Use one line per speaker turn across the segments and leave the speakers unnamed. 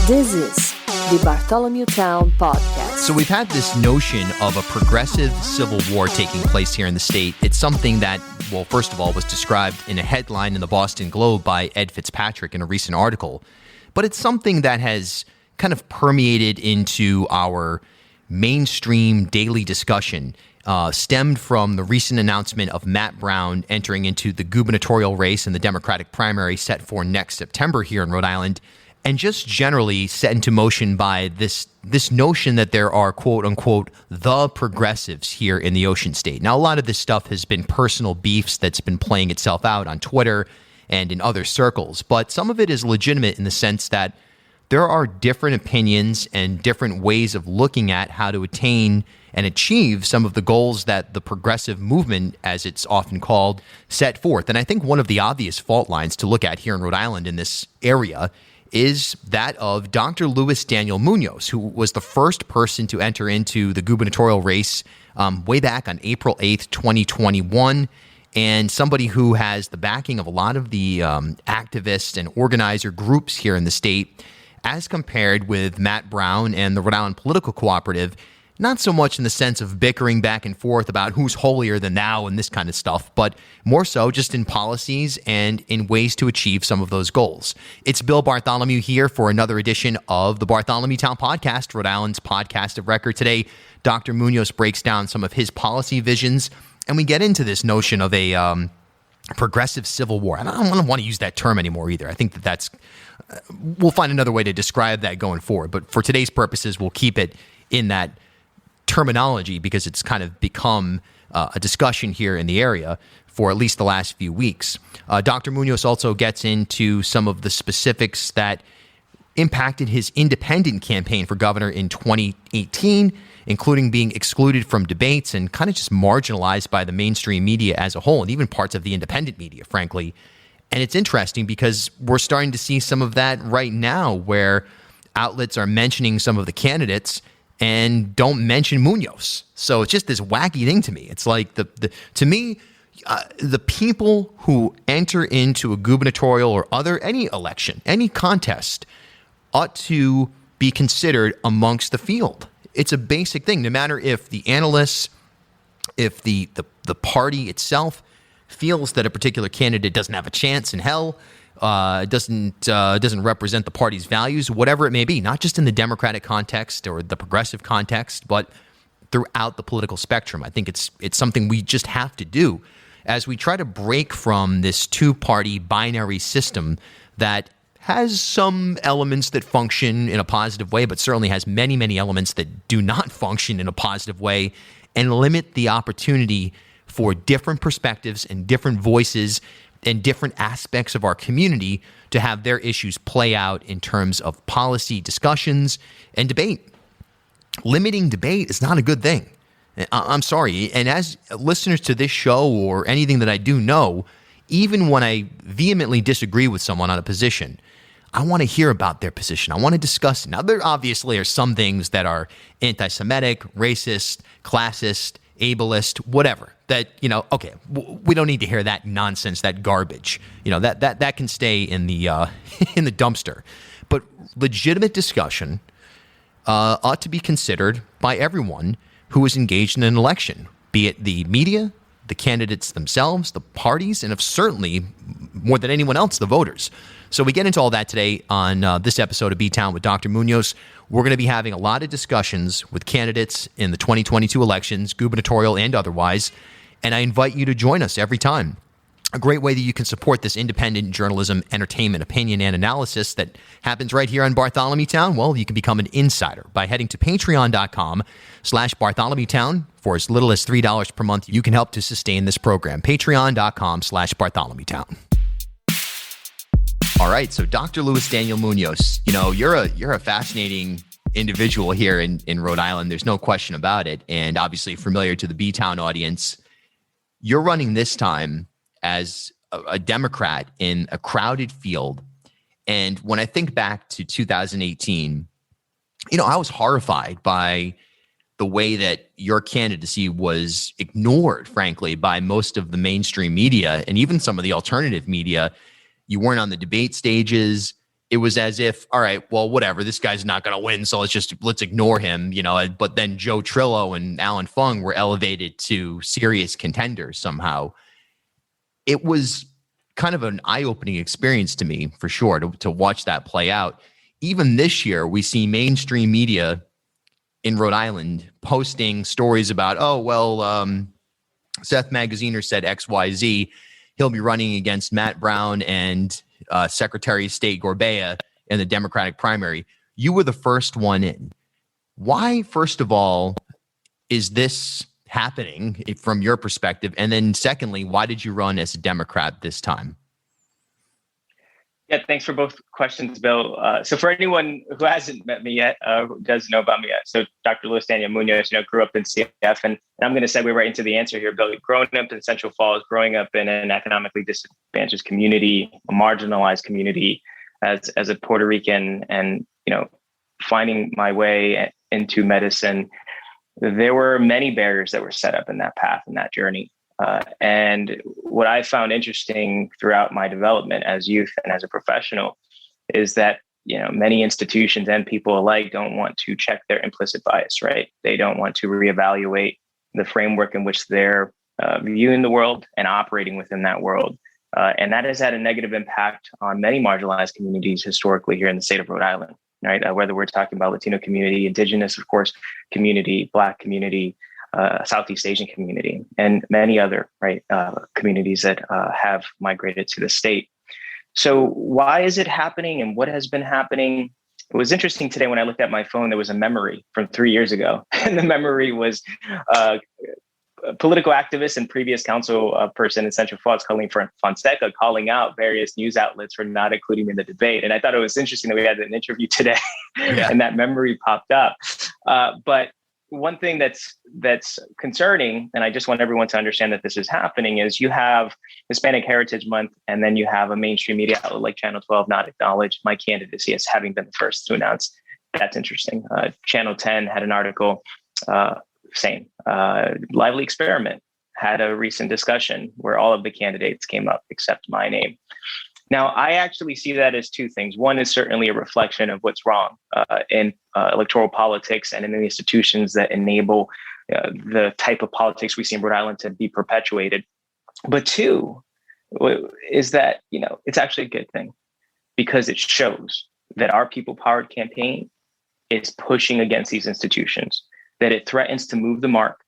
This is the Bartholomew Town Podcast.
So we've had this notion of a progressive civil war taking place here in the state. It's something that, well, first of all, was described in a headline in the Boston Globe by Ed Fitzpatrick in a recent article. But it's something that has kind of permeated into our mainstream daily discussion, stemmed from the recent announcement of Matt Brown entering into the gubernatorial race in the Democratic primary set for next September here in Rhode Island, and just generally set into motion by this notion that there are, quote unquote, the progressives here in the Ocean State. Now, a lot of this stuff has been personal beefs that's been playing itself out on Twitter and in other circles, but some of it is legitimate in the sense that there are different opinions and different ways of looking at how to attain and achieve some of the goals that the progressive movement, as it's often called, set forth. And I think one of the obvious fault lines to look at here in Rhode Island in this area is that of Dr. Daniel Munoz, who was the first person to enter into the gubernatorial race way back on April 8th, 2021, and somebody who has the backing of a lot of the activists and organizer groups here in the state, as compared with Matt Brown and the Rhode Island Political Cooperative, not so much in the sense of bickering back and forth about who's holier than thou and this kind of stuff, but more so just in policies and in ways to achieve some of those goals. It's Bill Bartholomew here for another edition of the Bartholomew Town Podcast, Rhode Island's podcast of record. Today, Dr. Munoz breaks down some of his policy visions, and we get into this notion of a progressive civil war. And I don't want to use that term anymore either. I think that's we'll find another way to describe that going forward. But for today's purposes, we'll keep it in that terminology because it's kind of become a discussion here in the area for at least the last few weeks. Dr. Munoz also gets into some of the specifics that impacted his independent campaign for governor in 2018, including being excluded from debates and kind of just marginalized by the mainstream media as a whole, and even parts of the independent media, frankly. And it's interesting because we're starting to see some of that right now where outlets are mentioning some of the candidates and don't mention Munoz. So it's just this wacky thing to me. It's like to me, the people who enter into a gubernatorial or any election, any contest, ought to be considered amongst the field. It's a basic thing. No matter if the analysts, if the party itself feels that a particular candidate doesn't have a chance in hell, doesn't represent the party's values, whatever it may be, not just in the Democratic context or the progressive context, but throughout the political spectrum. I think it's something we just have to do as we try to break from this two-party binary system that has some elements that function in a positive way, but certainly has many, many elements that do not function in a positive way, and limit the opportunity for different perspectives and different voices and different aspects of our community to have their issues play out in terms of policy discussions and debate. Limiting debate is not a good thing. I'm sorry. And as listeners to this show or anything that I do know, even when I vehemently disagree with someone on a position, I want to hear about their position. I want to discuss it. Now, there obviously are some things that are anti-Semitic, racist, classist, ableist, whatever, that, okay, we don't need to hear that nonsense, that garbage. That can stay in the in the dumpster. But legitimate discussion ought to be considered by everyone who is engaged in an election, be it the media, the candidates themselves, the parties, and certainly, more than anyone else, the voters. So we get into all that today on this episode of BTOWN with Dr. Munoz. We're going to be having a lot of discussions with candidates in the 2022 elections, gubernatorial and otherwise, and I invite you to join us every time. A great way that you can support this independent journalism, entertainment, opinion, and analysis that happens right here on Bartholomew Town, well, you can become an insider by heading to patreon.com/Bartholomew Town. For as little as $3 per month, you can help to sustain this program. Patreon.com/Bartholomew Town. All right, so Dr. Daniel Munoz, you're a fascinating individual here in Rhode Island. There's no question about it, and obviously familiar to the BTOWN audience. You're running this time as a Democrat in a crowded field, and when I think back to 2018, I was horrified by the way that your candidacy was ignored, frankly, by most of the mainstream media and even some of the alternative media. You weren't on the debate stages. it was as if, all right, well, whatever, this guy's not going to win, so let's ignore him, But then Joe Trillo and Alan Fung were elevated to serious contenders somehow. It was kind of an eye-opening experience to me, for sure, to watch that play out. Even this year, we see mainstream media in Rhode Island posting stories about, Seth Magaziner said XYZ. He'll be running against Matt Brown and Secretary of State Gorbea in the Democratic primary. You were the first one in. Why, first of all, is this happening from your perspective? And then secondly, why did you run as a Democrat this time?
Yeah, thanks for both questions, Bill. So for anyone who hasn't met me yet, who does know about me yet, so Dr. Daniel Munoz, grew up in CF, and I'm going to segue right into the answer here, Bill. Growing up in Central Falls, growing up in an economically disadvantaged community, a marginalized community, as a Puerto Rican, and finding my way into medicine, there were many barriers that were set up in that path and that journey. And what I found interesting throughout my development as youth and as a professional is that, many institutions and people alike don't want to check their implicit bias, right? They don't want to reevaluate the framework in which they're viewing the world and operating within that world. And that has had a negative impact on many marginalized communities historically here in the state of Rhode Island, right? Whether we're talking about Latino community, Indigenous, of course, community, Black community, Southeast Asian community, and many other communities that have migrated to the state. So why is it happening, and what has been happening? It was interesting today when I looked at my phone, there was a memory from 3 years ago. And the memory was a political activist and previous council person in Central Falls, Colleen Fonseca, calling out various news outlets for not including me in the debate. And I thought it was interesting that we had an interview today and that memory popped up. But one thing that's concerning, and I just want everyone to understand that this is happening, is you have Hispanic Heritage Month, and then you have a mainstream media outlet like Channel 12 not acknowledge my candidacy as having been the first to announce. That's interesting. Channel 10 had an article, same. Lively Experiment had a recent discussion where all of the candidates came up except my name. Now, I actually see that as two things. One is certainly a reflection of what's wrong in electoral politics and in the institutions that enable the type of politics we see in Rhode Island to be perpetuated. But two is that, it's actually a good thing because it shows that our people-powered campaign is pushing against these institutions, that it threatens to move the mark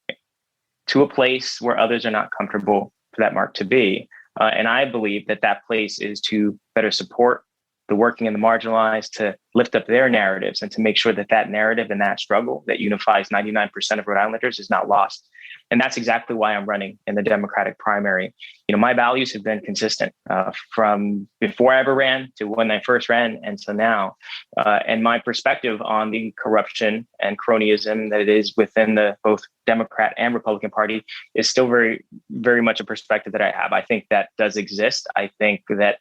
to a place where others are not comfortable for that mark to be. And I believe that place is to better support the working and the marginalized, to lift up their narratives and to make sure that narrative and that struggle that unifies 99% of Rhode Islanders is not lost. And that's exactly why I'm running in the Democratic primary. My values have been consistent from before I ever ran to when I first ran and so now. And my perspective on the corruption and cronyism that it is within the both Democrat and Republican Party is still very, very much a perspective that I have. I think that does exist. I think that,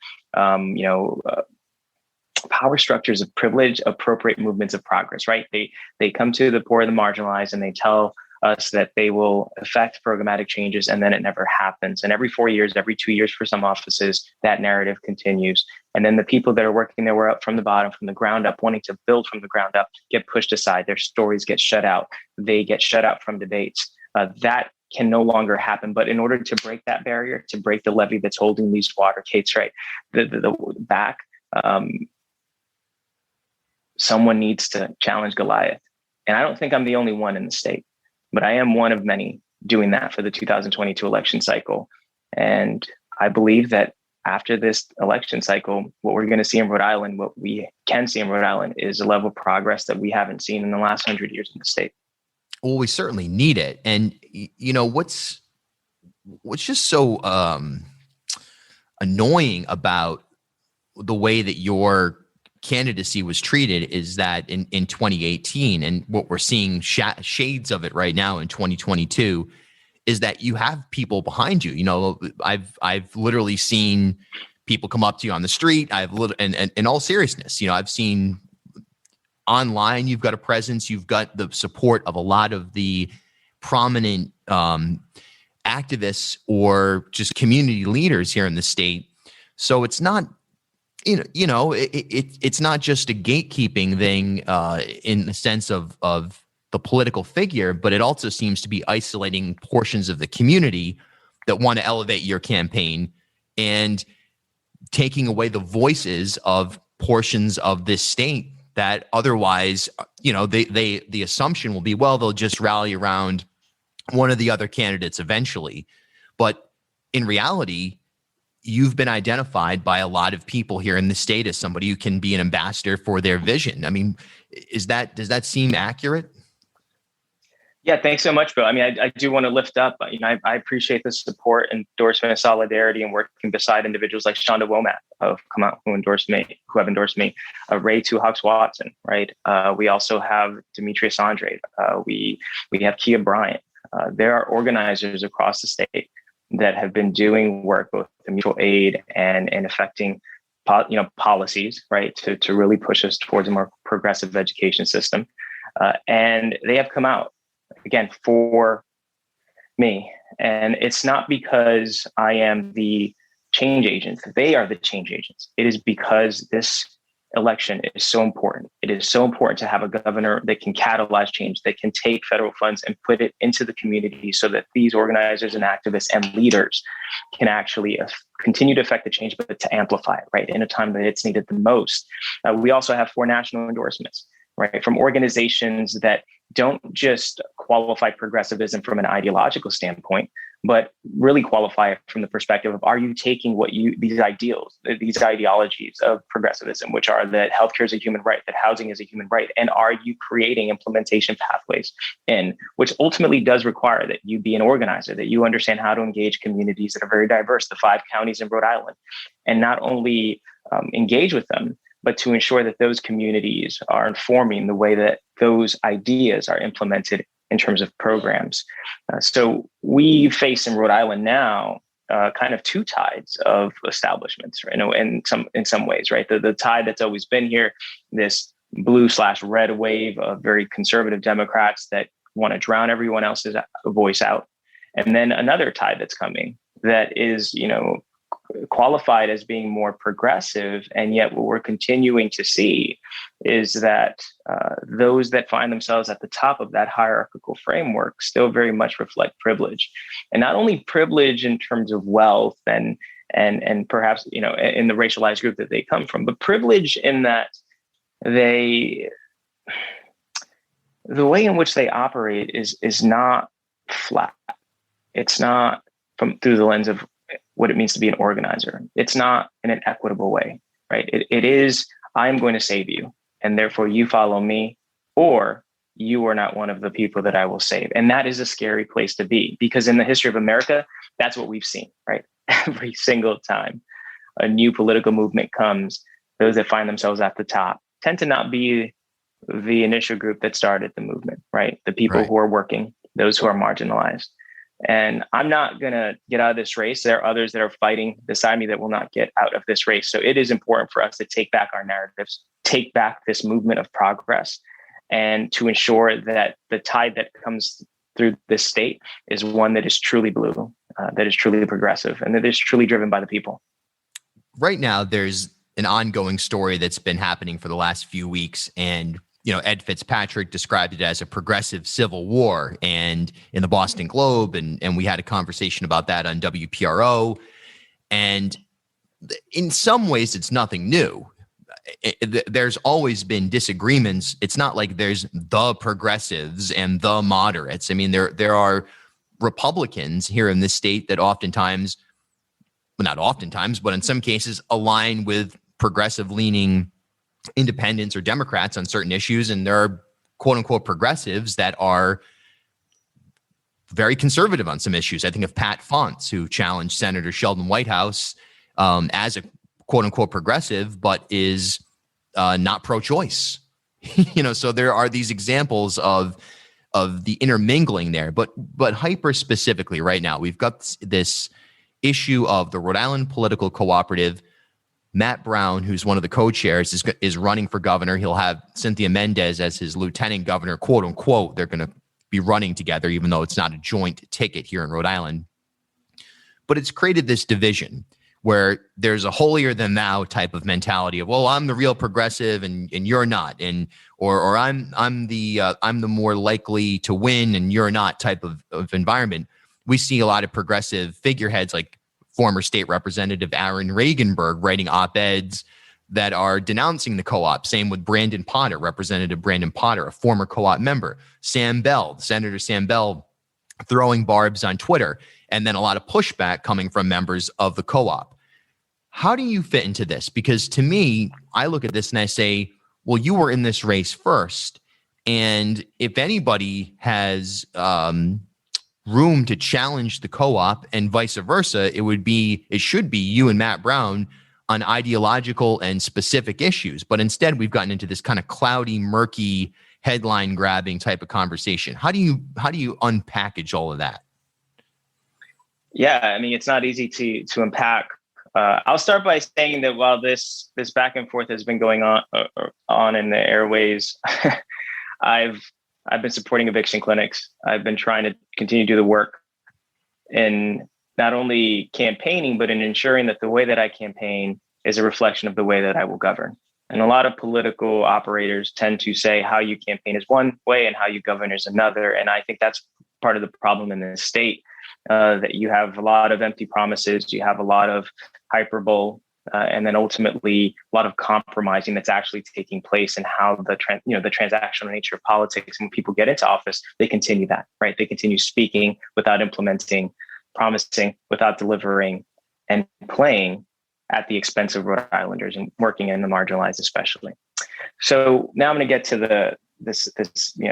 power structures of privilege appropriate movements of progress, right? They come to the poor and the marginalized and they tell us that they will affect programmatic changes, and then it never happens. And every 4 years, every 2 years for some offices, that narrative continues. And then the people that are working their way up from the bottom, from the ground up, wanting to build from the ground up, get pushed aside. Their stories get shut out. They get shut out from debates. That can no longer happen. But in order to break that barrier, to break the levee that's holding these water gates, right, the back, someone needs to challenge Goliath. And I don't think I'm the only one in the state, but I am one of many doing that for the 2022 election cycle. And I believe that after this election cycle, what we're going to see in Rhode Island, what we can see in Rhode Island, is a level of progress that we haven't seen in the last 100 years in the state.
Well, we certainly need it. And, what's just so annoying about the way that your candidacy was treated is that in 2018, and what we're seeing shades of it right now in 2022, is that you have people behind you. I've literally seen people come up to you on the street. And in all seriousness, I've seen online, you've got a presence, you've got the support of a lot of the prominent activists or just community leaders here in the state. So it's not It's not just a gatekeeping thing in the sense of the political figure, but it also seems to be isolating portions of the community that want to elevate your campaign and taking away the voices of portions of this state that otherwise, the assumption will be, well, they'll just rally around one of the other candidates eventually. But in reality, you've been identified by a lot of people here in the state as somebody who can be an ambassador for their vision. I mean, does that seem accurate?
Yeah, thanks so much, Bill. I mean, I do want to lift up, I appreciate the support, endorsement, and solidarity, and working beside individuals like Shonda Womack who have endorsed me, Ray Two Hawks Watson, right? We also have Demetrius Andre. We have Kia Bryant. There are organizers across the state that have been doing work both in mutual aid and affecting policies, right, to really push us towards a more progressive education system. And they have come out, again, for me. And it's not because I am the change agent. They are the change agents. It is because this election is so important. It is so important to have a governor that can catalyze change, that can take federal funds and put it into the community so that these organizers and activists and leaders can actually continue to affect the change, but to amplify it, right, in a time that it's needed the most. We also have 4 national endorsements, right, from organizations that don't just qualify progressivism from an ideological standpoint, but really qualify it from the perspective of, are you taking these ideologies of progressivism, which are that healthcare is a human right, that housing is a human right, and are you creating implementation pathways which ultimately does require that you be an organizer, that you understand how to engage communities that are very diverse, the 5 counties in Rhode Island, and not only engage with them, but to ensure that those communities are informing the way that those ideas are implemented in terms of programs. So we face in Rhode Island now kind of 2 tides of establishments, right? In some ways, right? The tide that's always been here, this blue/red wave of very conservative Democrats that want to drown everyone else's voice out. And then another tide that's coming that is, qualified as being more progressive. And yet what we're continuing to see is that those that find themselves at the top of that hierarchical framework still very much reflect privilege. And not only privilege in terms of wealth and perhaps, in the racialized group that they come from, but privilege in that the way in which they operate is not flat. It's not through the lens of what it means to be an organizer. It's not in an equitable way, right? It is, I'm going to save you, and therefore you follow me, or you are not one of the people that I will save. And that is a scary place to be, because in the history of America, that's what we've seen, right? Every single time a new political movement comes, those that find themselves at the top tend to not be the initial group that started the movement, right? The people who are working, those who are marginalized. And I'm not going to get out of this race. There are others that are fighting beside me that will not get out of this race. So it is important for us to take back our narratives, take back this movement of progress, and to ensure that the tide that comes through this state is one that is truly blue, that is truly progressive, and that is truly driven by the people.
Right now, there's an ongoing story that's been happening for the last few weeks, and Ed Fitzpatrick described it as a progressive civil war, and in the Boston Globe, and we had a conversation about that on WPRO. And in some ways, it's nothing new. There's always been disagreements. It's not like there's the progressives and the moderates. I mean, there are Republicans here in this state that oftentimes, well, not oftentimes, but in some cases, align with progressive-leaning independents or Democrats on certain issues, and there are quote unquote progressives that are very conservative on some issues. I think of Pat Fonts, who challenged Senator Sheldon Whitehouse as a quote unquote progressive, but is not pro-choice. So there are these examples of the intermingling there, but hyper specifically right now, we've got this issue of the Rhode Island Political Cooperative. Matt Brown, who's one of the co-chairs, is running for governor. He'll have Cynthia Mendez as his lieutenant governor, quote unquote. They're going to be running together, even though it's not a joint ticket here in Rhode Island. But it's created this division where there's a holier than thou type of mentality of, well, I'm the real progressive and you're not, and or I'm the more likely to win and you're not type of environment. We see a lot of progressive figureheads like former state representative Aaron Regenberg writing op-eds that are denouncing the co-op. Same with Brandon Potter, Representative Brandon Potter, a former co-op member. Senator Sam Bell, throwing barbs on Twitter, and then a lot of pushback coming from members of the co-op. How do you fit into this? Because to me, I look at this and I say, well, you were in this race first. And if anybody has room to challenge the co-op and vice versa, it should be you and Matt Brown on ideological and specific issues. But instead, we've gotten into this kind of cloudy, murky, headline grabbing type of conversation. How do you unpackage all of that?
Yeah, I mean, it's not easy to unpack. I'll start by saying that while this back and forth has been going on in the airways, I've been supporting eviction clinics. I've been trying to continue to do the work in not only campaigning, but in ensuring that the way that I campaign is a reflection of the way that I will govern. And a lot of political operators tend to say how you campaign is one way and how you govern is another. And I think that's part of the problem in this state, that you have a lot of empty promises, you have a lot of hyperbole, and then ultimately a lot of compromising that's actually taking place in how the transactional nature of politics. And when people get into office, they continue that, right? They continue speaking without implementing, promising without delivering, and playing at the expense of Rhode Islanders and working in the marginalized, especially. So now I'm going to get to this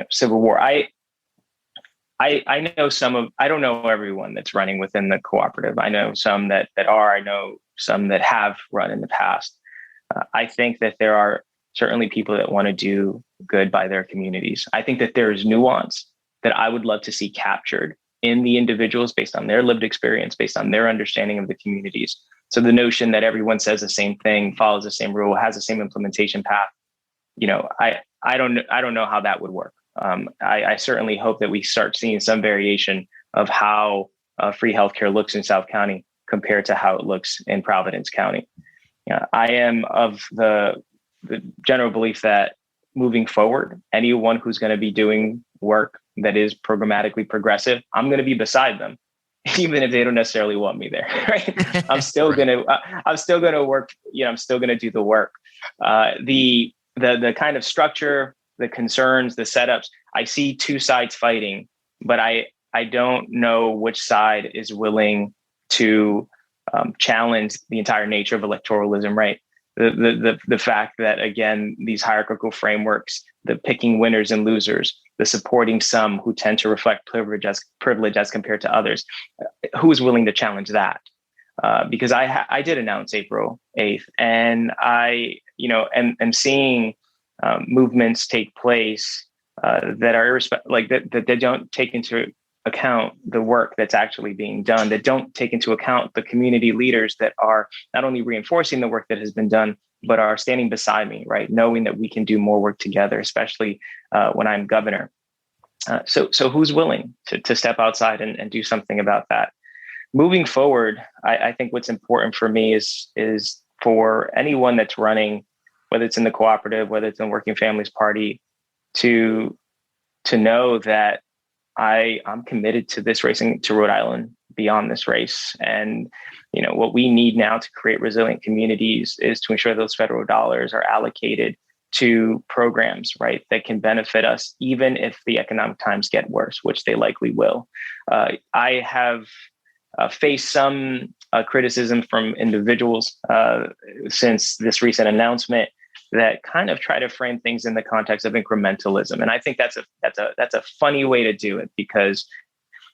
civil war. I know I don't know everyone that's running within the cooperative. I know some that are. I know some that have run in the past. I think that there are certainly people that want to do good by their communities. I think that there is nuance that I would love to see captured in the individuals based on their lived experience, based on their understanding of the communities. So the notion that everyone says the same thing, follows the same rule, has the same implementation path, I don't know how that would work. I certainly hope that we start seeing some variation of how free healthcare looks in South County compared to how it looks in Providence County. I am of the general belief that moving forward, anyone who's going to be doing work that is programmatically progressive, I'm going to be beside them, even if they don't necessarily want me there. Right? I'm still going to work. I'm still going to do the work. The kind of structure, the concerns, the setups, I see two sides fighting, but I don't know which side is willing to challenge the entire nature of electoralism, right? The fact that, again, these hierarchical frameworks, the picking winners and losers, the supporting some who tend to reflect privilege as compared to others, who is willing to challenge that? Because I did announce April 8th, and I am seeing movements take place that are that they don't take into account the work that's actually being done, that don't take into account the community leaders that are not only reinforcing the work that has been done, but are standing beside me, right? Knowing that we can do more work together, especially when I'm governor. So who's willing to step outside and do something about that? Moving forward, I think what's important for me is for anyone that's running, whether it's in the cooperative, whether it's in Working Families Party, to know that I'm committed to this racing to Rhode Island beyond this race. And, what we need now to create resilient communities is to ensure those federal dollars are allocated to programs, right, that can benefit us, even if the economic times get worse, which they likely will. I have faced some criticism from individuals since this recent announcement that kind of try to frame things in the context of incrementalism. And I think that's a funny way to do it, because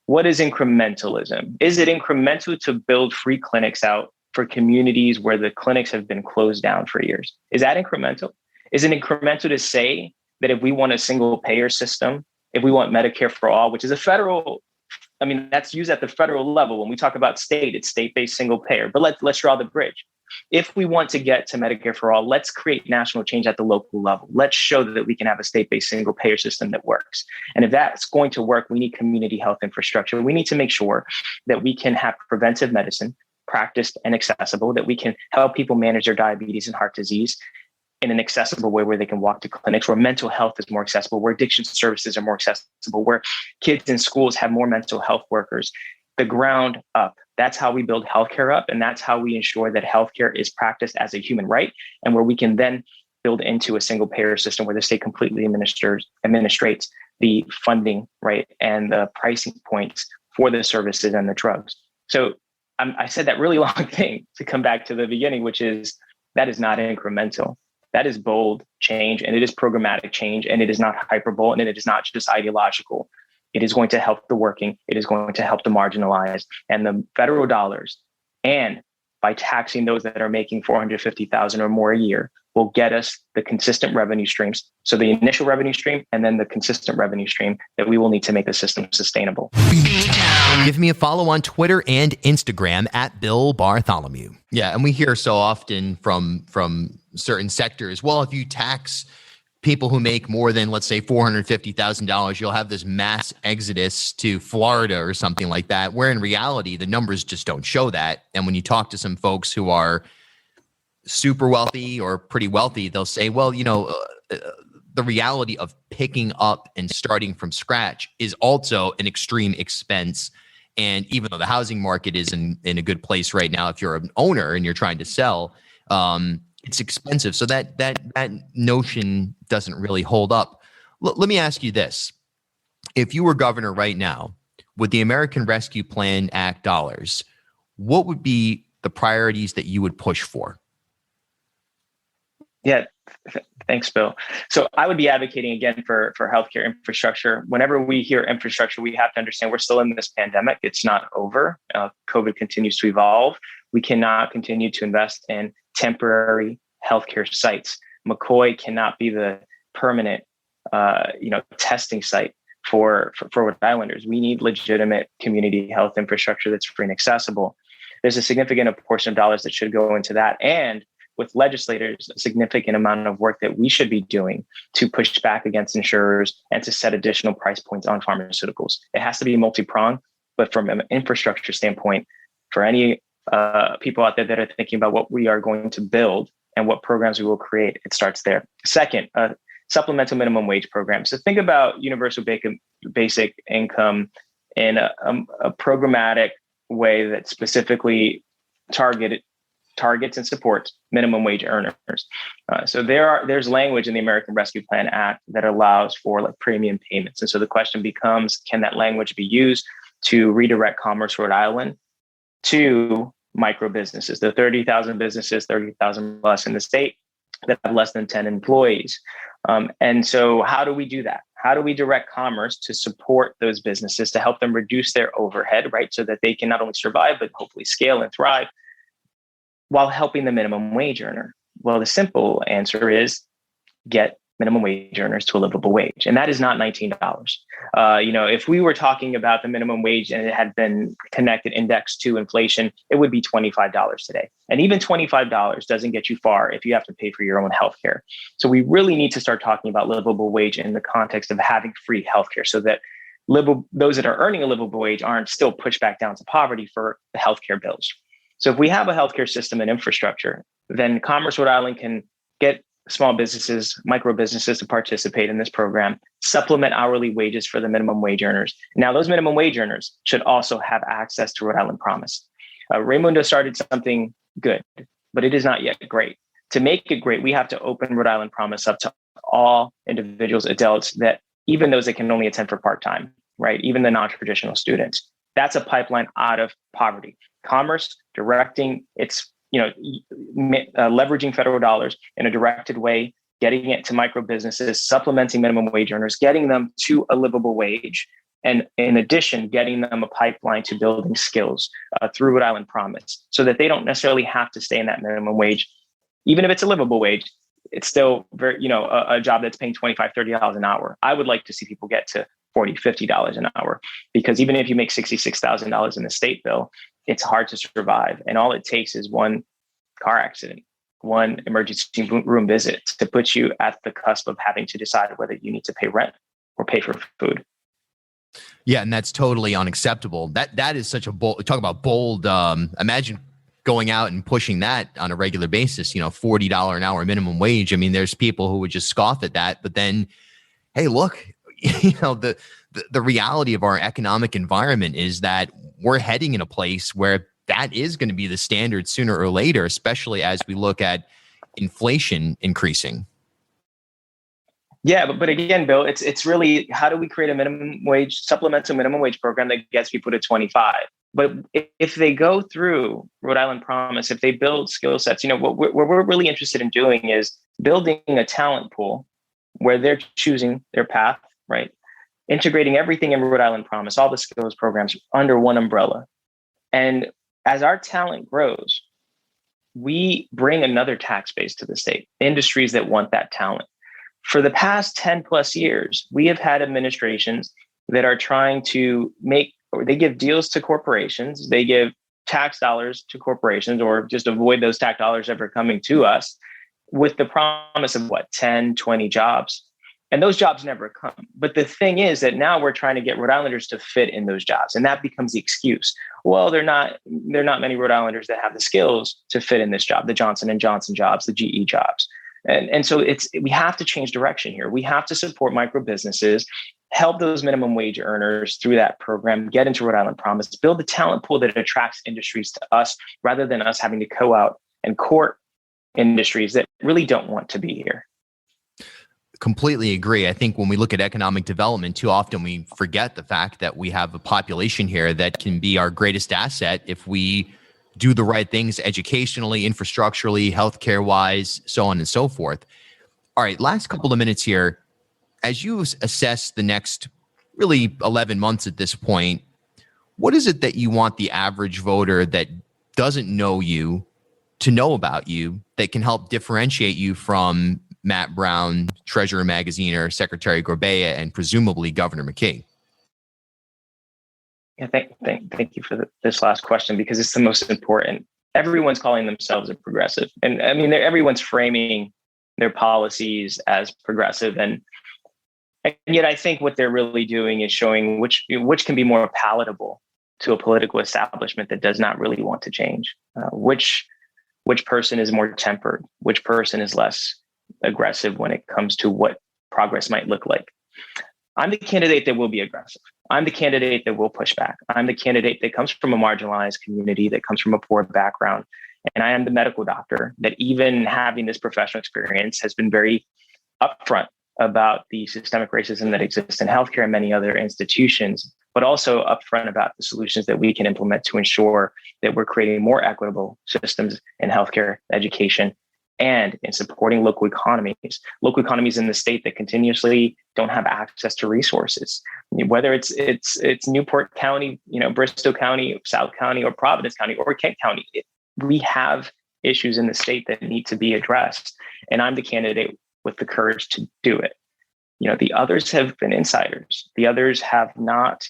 what is incrementalism? Is it incremental to build free clinics out for communities where the clinics have been closed down for years? Is that incremental? Is it incremental to say that if we want a single payer system, if we want Medicare for all, which is that's used at the federal level. When we talk about state, it's state-based single payer. But let's draw the bridge. If we want to get to Medicare for all, let's create national change at the local level. Let's show that we can have a state-based single payer system that works. And if that's going to work, we need community health infrastructure. We need to make sure that we can have preventive medicine, practiced and accessible, that we can help people manage their diabetes and heart disease in an accessible way where they can walk to clinics, where mental health is more accessible, where addiction services are more accessible, where kids in schools have more mental health workers. The ground up. That's how we build healthcare up. And that's how we ensure that healthcare is practiced as a human right, and where we can then build into a single payer system where the state completely administrates the funding, right, and the pricing points for the services and the drugs. So I said that really long thing to come back to the beginning, which is that is not incremental. That is bold change, and it is programmatic change, and it is not hyperbole, and it is not just ideological. It is going to help the working. It is going to help the marginalized, and the federal dollars, and by taxing those that are making $450,000 or more a year, will get us the consistent revenue streams. So the initial revenue stream, and then the consistent revenue stream that we will need to make the system sustainable.
Give me a follow on Twitter and Instagram at Bill Bartholomew. Yeah, and we hear so often from certain sectors, well, if you tax people who make more than, let's say, $450,000, you'll have this mass exodus to Florida or something like that, where in reality, the numbers just don't show that. And when you talk to some folks who are super wealthy or pretty wealthy, they'll say, well, the reality of picking up and starting from scratch is also an extreme expense. And even though the housing market is in a good place right now, if you're an owner and you're trying to sell, it's expensive. So that notion doesn't really hold up. Let me ask you this. If you were governor right now, with the American Rescue Plan Act dollars, what would be the priorities that you would push for?
Yeah, thanks, Bill. So I would be advocating again for healthcare infrastructure. Whenever we hear infrastructure, we have to understand we're still in this pandemic. It's not over. COVID continues to evolve. We cannot continue to invest in temporary healthcare sites. McCoy cannot be the permanent, testing site for Rhode Islanders. We need legitimate community health infrastructure that's free and accessible. There's a significant portion of dollars that should go into that, and with legislators, a significant amount of work that we should be doing to push back against insurers and to set additional price points on pharmaceuticals. It has to be multi-pronged, but from an infrastructure standpoint, for any people out there that are thinking about what we are going to build and what programs we will create, it starts there. Second, supplemental minimum wage program. So think about universal basic income in a programmatic way that specifically targets and supports minimum wage earners. So there's language in the American Rescue Plan Act that allows for like premium payments. And so the question becomes, can that language be used to redirect Commerce Rhode Island to micro businesses, the 30,000 businesses, 30,000 plus in the state that have less than 10 employees? And so how do we do that? How do we direct commerce to support those businesses, to help them reduce their overhead, right? So that they can not only survive, but hopefully scale and thrive while helping the minimum wage earner? Well, the simple answer is get minimum wage earners to a livable wage. And that is not $19. If we were talking about the minimum wage and it had been connected, indexed to inflation, it would be $25 today. And even $25 doesn't get you far if you have to pay for your own healthcare. So we really need to start talking about livable wage in the context of having free healthcare, so that those that are earning a livable wage aren't still pushed back down to poverty for the healthcare bills. So if we have a healthcare system and infrastructure, then Commerce Rhode Island can get small businesses, micro businesses to participate in this program, supplement hourly wages for the minimum wage earners. Now, those minimum wage earners should also have access to Rhode Island Promise. Raymundo started something good, but it is not yet great. To make it great, we have to open Rhode Island Promise up to all individuals, adults, that even those that can only attend for part-time, right? Even the non-traditional students. That's a pipeline out of poverty. Commerce directing its, leveraging federal dollars in a directed way, getting it to micro businesses, supplementing minimum wage earners, getting them to a livable wage, and in addition, getting them a pipeline to building skills through Rhode Island Promise, so that they don't necessarily have to stay in that minimum wage. Even if it's a livable wage, it's still very, a job that's paying $25, $30 an hour. I would like to see people get to $40, $50 an hour, because even if you make $66,000 in the state bill, it's hard to survive. And all it takes is one car accident, one emergency room visit to put you at the cusp of having to decide whether you need to pay rent or pay for food.
Yeah, and that's totally unacceptable. That is such a bold, talk about bold, imagine going out and pushing that on a regular basis, $40 an hour minimum wage. I mean, there's people who would just scoff at that. But then, hey, look, the reality of our economic environment is that we're heading in a place where that is going to be the standard sooner or later, especially as we look at inflation increasing.
Yeah, but again, Bill, it's really, how do we create a supplemental minimum wage program that gets people to 25? But if they go through Rhode Island Promise, if they build skill sets, what we're really interested in doing is building a talent pool where they're choosing their path, right? Integrating everything in Rhode Island Promise, all the skills programs under one umbrella. And as our talent grows, we bring another tax base to the state, industries that want that talent. For the past 10 plus years, we have had administrations that are trying to they give deals to corporations, they give tax dollars to corporations, or just avoid those tax dollars ever coming to us with the promise of 10, 20 jobs. And those jobs never come. But the thing is that now we're trying to get Rhode Islanders to fit in those jobs. And that becomes the excuse. Well, there are not many Rhode Islanders that have the skills to fit in this job, the Johnson & Johnson jobs, the GE jobs. And so we have to change direction here. We have to support micro businesses, help those minimum wage earners through that program, get into Rhode Island Promise, build a talent pool that attracts industries to us rather than us having to go out and court industries that really don't want to be here.
Completely agree. I think when we look at economic development, too often we forget the fact that we have a population here that can be our greatest asset if we do the right things educationally, infrastructurally, healthcare wise, so on and so forth. All right, last couple of minutes here. As you assess the next really 11 months at this point, what is it that you want the average voter that doesn't know you to know about you that can help differentiate you from Matt Brown, Treasurer Magaziner, Secretary Gorbea, and presumably Governor McKee?
Yeah, thank you for this last question, because it's the most important. Everyone's calling themselves a progressive. And I mean, everyone's framing their policies as progressive. And yet I think what they're really doing is showing which can be more palatable to a political establishment that does not really want to change. Which person is more tempered, which person is less aggressive when it comes to what progress might look like. I'm the candidate that will be aggressive. I'm the candidate that will push back. I'm the candidate that comes from a marginalized community, that comes from a poor background. And I am the medical doctor that, even having this professional experience, has been very upfront about the systemic racism that exists in healthcare and many other institutions, but also upfront about the solutions that we can implement to ensure that we're creating more equitable systems in healthcare, education, and in supporting local economies in the state that continuously don't have access to resources. Whether it's Newport County, Bristol County, South County, or Providence County, or Kent County, we have issues in the state that need to be addressed. And I'm the candidate with the courage to do it. The others have been insiders. The others have not,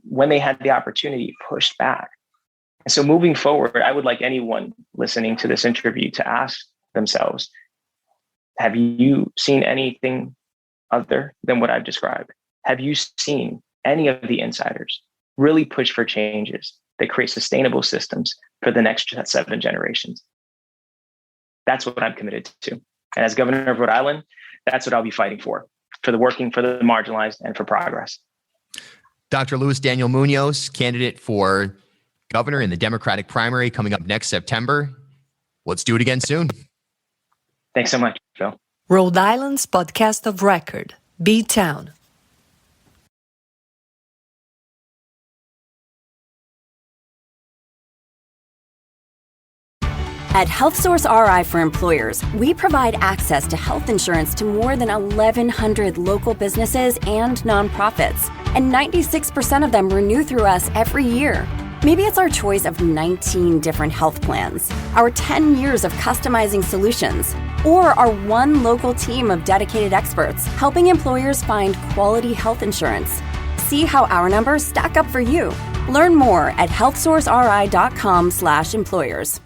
when they had the opportunity, pushed back. And so moving forward, I would like anyone listening to this interview to ask themselves, have you seen anything other than what I've described? Have you seen any of the insiders really push for changes that create sustainable systems for the next 7 generations? That's what I'm committed to. And as Governor of Rhode Island, that's what I'll be fighting for the working, for the marginalized, and for progress.
Dr. Luis Daniel Munoz, candidate for governor in the Democratic primary coming up next September. Let's do it again soon.
Thanks so much, Phil.
Rhode Island's podcast of record, BTOWN.
At HealthSource RI for Employers, we provide access to health insurance to more than 1,100 local businesses and nonprofits, and 96% of them renew through us every year. Maybe it's our choice of 19 different health plans, our 10 years of customizing solutions, or our one local team of dedicated experts helping employers find quality health insurance. See how our numbers stack up for you. Learn more at healthsourceri.com/employers.